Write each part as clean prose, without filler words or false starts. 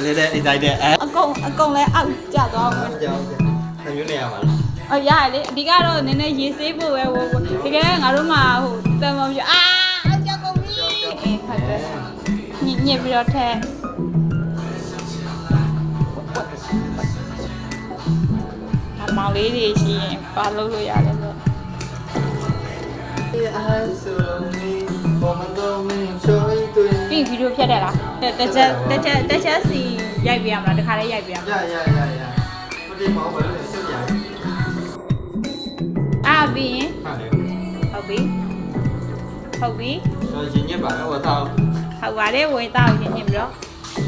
လေးတဲ့အိတ်တိုင်းတဲ့အကုန်လဲအောက်ကျသွားအောင် ကြောင်းတယ်နှမျိုးနေရမှာလား အော်ရတယ်လေအဓိကတော့နည်းနည်းရေးဆေးဖို့ပဲတကယ်ငါတို့မှဟိုတန်မောင်ပြအောက်ကျကုန်ပြီအေးဟုတ်တယ်ညစ်ပြီးတော့ထဲမောင်လေးတွေရှိရင်ပါလို့လို့ရတယ်လို့ပြီးဗီဒီယိုဖြတ်တယ်လားတစ်ချက်စီရိုက်ပြရမလားတစ်ခါလေးရိုက်ပြရမလားရဘယ်မှာဘာလဲစိတ်ရအားပြီးရင် ဟုတ်တယ် ဟုတ်ပြီဆိုရင်ညက်ပါတော့ဝတ်တော့ဟုတ်ပါတယ်ဝေသားကိုညင်ပြီးတော့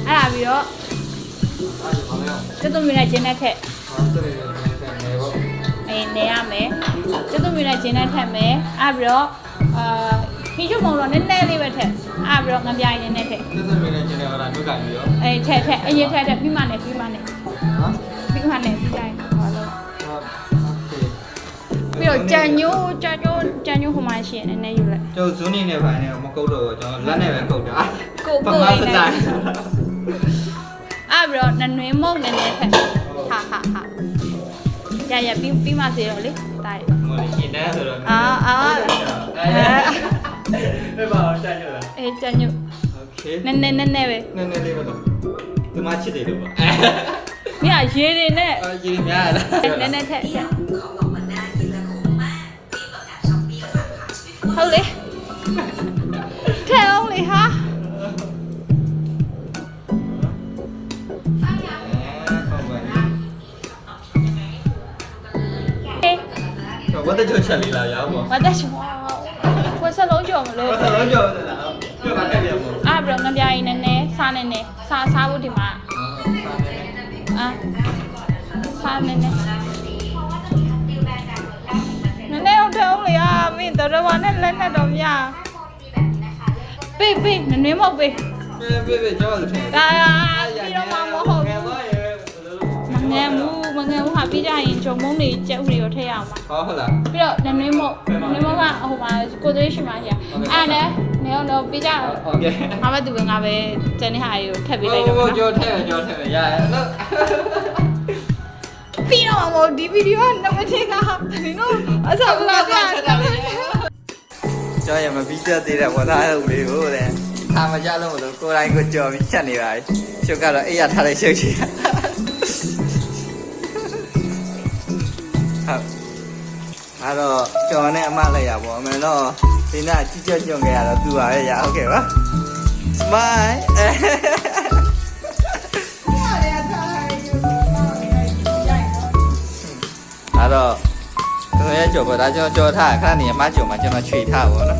အဲ့ဒါပြီးတော့ကျွတ်သွမီနဲ့ဂျင်းနဲ့ထက်အေးနေရမယ်ကျွတ်သွမီနဲ့ဂျင်းနဲ့ထက်မယ်အဲ့ပြီးတော့ခင်းချုံမုံတော့နည်းနည်းလေးပဲထက်အဲ့ပြီးတော့ငပြိုင်နေနဲ့ထက်ကျွတ်သွမီနဲ့ဂျင်းနဲ့ဟောတာတွေ့ကြပြီးတော့အေးထက်အရင်ထက်ပြီးမှနဲ့ပြီးကြိုင်ဟောလို့ပြီးတော့ကြံညိုးဟိုမှာရှိနေနေယူလိုက်ကျုပ်ဇွန်းနေနဲ့ပိုင်းနဲ့မကုတ်တော့ကျွန်တော်လက်နဲ့ပဲကုတ်တာကိုနေအဲ့ပြီးတော့နနွေးမုံနေနဲ့ထက်ဟာရပြီးမှစေတော့လေတားရဟိုရှင်းတယ်ဆိုတော့ဘယ်ပါအောင်ကြညို့လားအေးကြညို့โอเคနည်းပဲနည်းလေးပဲတော့ဒီမှာချစ်တယ်လို့ပါမင်းရေတွေနဲ့ရေတွေများလားနည်းထက်ဟုတ်လေထဲအောင်လေဟာဝတ်တဲ့ချိုချက်လေးလာရအောင်ဝတ်တဲ့ချိုဝတ်စလုံးကြော်မလို့ဝတ်စလုံးကြော်တယ်လားပြပါခဲ့ပြန်မို့အဲ့ဘယ်ငပြိုင်နဲ့စားနေစားဖို့ဒီမှာစားနေဟုတ်တယ်အောင်လေမင်းတော်တော်နဲ့လက်နဲ့တော့မြပေးနည်းမဟုတ်ပေးကြောက်တယ်ထဲဒါပြီးတော့မှမဟုတ်ဘူးမငယ်ဘူးဟာပြီးကြရင်ဂျုံမုံတွေကြက်ဥတွေရောထည့်ရအောင်ပါဟုတ်လားပြီးတော့နည်းမဟုတ်ကဟိုမှာကိုသွေးရှိမှရှိအဲ့နဲ့နေတော့ပြီးကြဟုတ်ကဲ့ငါပဲသူပဲငါပဲကျန်တဲ့ဟာတွေကိုထပ်ပေးလိုက်တော့နော်ကြောထည့်ရလို့ပြီးတော့မဒီဗီဒီယိုကနမထေကနင်တို့အဆောက်လာပြကြောရမပြီးသက်သေးတဲ့ဝသားလုံးလေးကိုတဲ့အားမကြလို့မလို့ကိုယ်တိုင်ကိုကြော်ပြီးချက်နေပါလေရှုပ်ကတော့အိပ်ရထားတဲ့ရှုပ်ချီဟုတ်အဲ့တော့ကြော်နဲ့အမလိုက်ရပါအမေတော့ဒီနေ့ကြည့်ကြညွန့်ခဲ့ရတော့သူပါရဲ့ရဟုတ်ကဲ့ပါ smile အဲ့တော့သူရဲ့ကြော်ပေါ်ဒါကျွန်တော်ကြော်ထားခဏနေအမကြော်မှာကျွန်တော်ခြွေထားပါတော့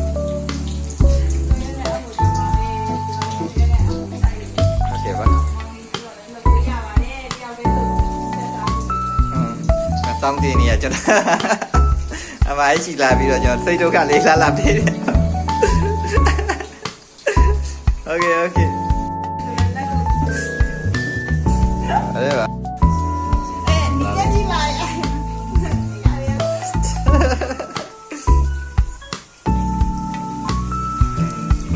တောင်းတင်နေရကျွန်တော်အမအိရှိလာပြီးတော့ကျွန်တော်စိတ်ဒုက္ခလေးလာပြေးတယ်โอเคအဲ့ပါ你赶紧来呀！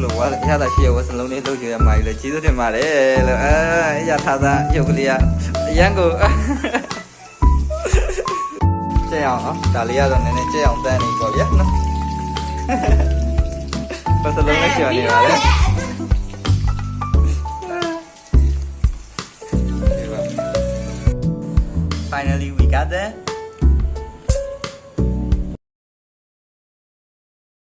လို့ဝါရတာရှိရဝစလုံးလေးလုပ်ကြရမှာလေကျေးဇူးတင်ပါတယ်လို့ရထားတာရုပ်ကလေးကအရန်ကိုကြက်အောင်နော်ဒါလေးကတော့နည်းနည်းကြက်အောင်တန်းနေပေါ့ဗျာနော်ပစလုံးလေးကျော်နေပါလေ Finally we got there